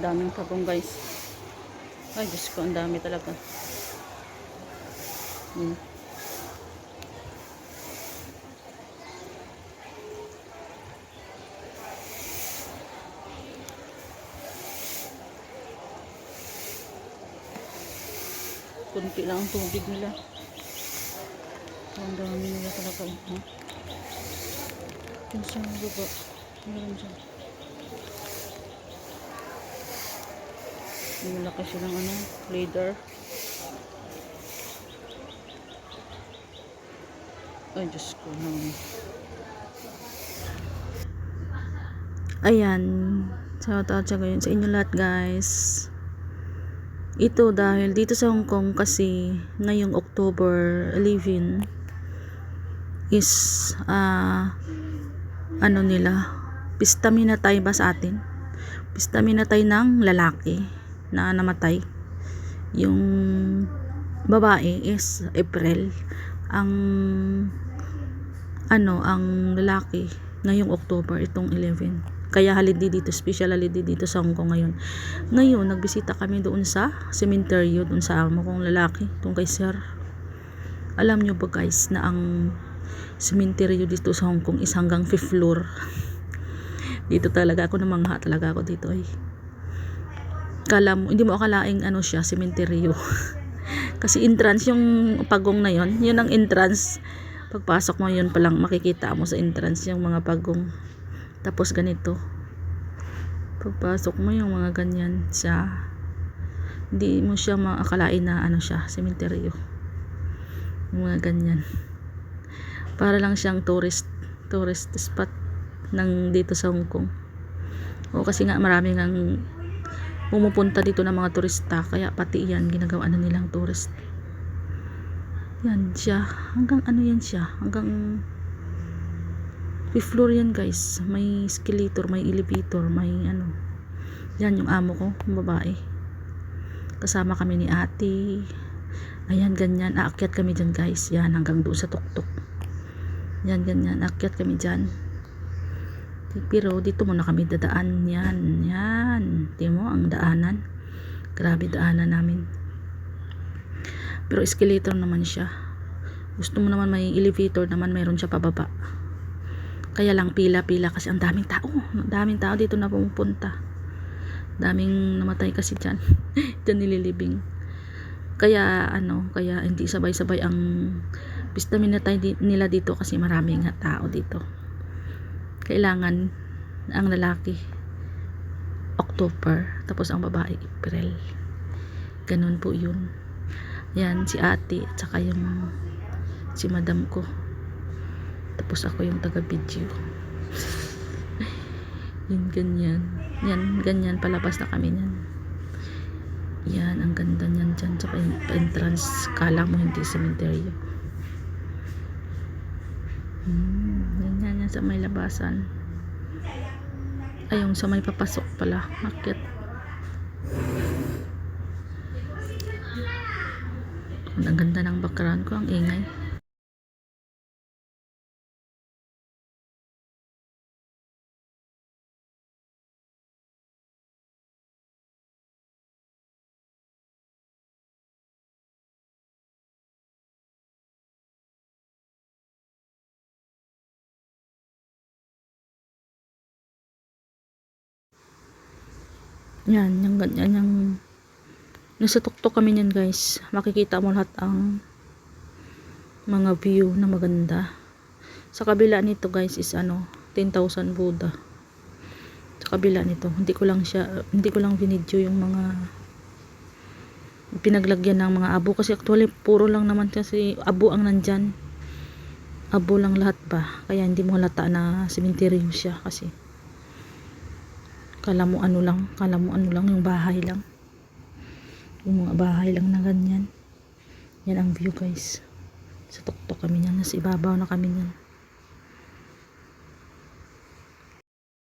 Daming pagong guys. Ay, Diyos ko, ang dami talaga. Kunti lang ang tubig nila. Ang dami nila talaga. Yung sa baba. Meron dyan. Malaki silang leader. Ay, Diyos ko. Ayan. Shout out sa inyo lahat guys. Ito dahil dito sa Hong Kong kasi ngayong October 11 is pista minatay ba sa atin? Pista minatay ng lalaki na namatay. Yung babae is April. Ang lalaki ngayong October itong 11. Kaya holiday dito, special holiday dito sa Hong Kong ngayon. Ngayon, nagbisita kami doon sa cemetery, doon sa amo kong lalaki, doon kay sir. Alam nyo ba guys, na ang cemetery dito sa Hong Kong is hanggang 5th floor. Dito talaga ako, namangha talaga ako dito ay. Hindi mo akalaing siya, cemetery. Kasi entrance, yung pagong na yun ang entrance. Pagpasok mo yun palang makikita mo sa entrance yung mga pagong. Tapos ganito, pagpasok mo yung mga ganyan siya, hindi mo siya maakalain na siya, cemetery. Yung mga ganyan, para lang siyang tourist spot ng dito sa Hong Kong. Kasi nga marami ngang pumupunta dito ng mga turista, kaya pati yan ginagawa na nilang tourist. Yan siya, hanggang yan siya, hanggang 5th floor yan guys. May escalator, may elevator, may yan yung amo ko, yung babae. Kasama kami ni ate. Ayan, ganyan, aakyat kami dyan guys. Yan, hanggang doon sa tuktok. Yan, ganyan, aakyat kami dyan. Pero dito muna kami dadaan. Yan, di mo ang daanan. Grabe daanan namin. Pero escalator naman siya. Gusto mo naman may elevator naman, mayroon siya pababa. Kaya lang pila kasi ang daming tao dito na pumupunta. Daming namatay kasi dyan. Dyan nililibing. Kaya kaya hindi sabay-sabay ang pista minatay nila dito kasi maraming tao dito. Kailangan ang lalaki October, tapos ang babae April. Ganun po yun. Yan si ate at saka yung si madam ko. Tapos ako yung taga-video. Yun, ganyan. Yan, ganyan. Palabas na kami niyan. Yan, ang ganda niyan dyan. Sa entrance, kala mo hindi cemetery. Yan sa may labasan. Yung sa may papasok pala. Akit. Ang ganda ng background ko. Ang ingay. Yan, yung ganyan, yung nasa tuktok kami niyan guys. Makikita mo lahat ang mga view na maganda. Sa kabila nito guys is 10,000 Buddha. Sa kabila nito, hindi ko lang video yung mga pinaglagyan ng mga abo kasi actually puro lang naman kasi abo ang nandyan. Abo lang lahat ba. Kaya hindi mo halata na cemetery siya kasi kala mo lang yung bahay lang. Yung mga bahay lang na ganyan. Yan ang view guys. Sa tuktok kami niyan, nasa ibabaw na kami niyan.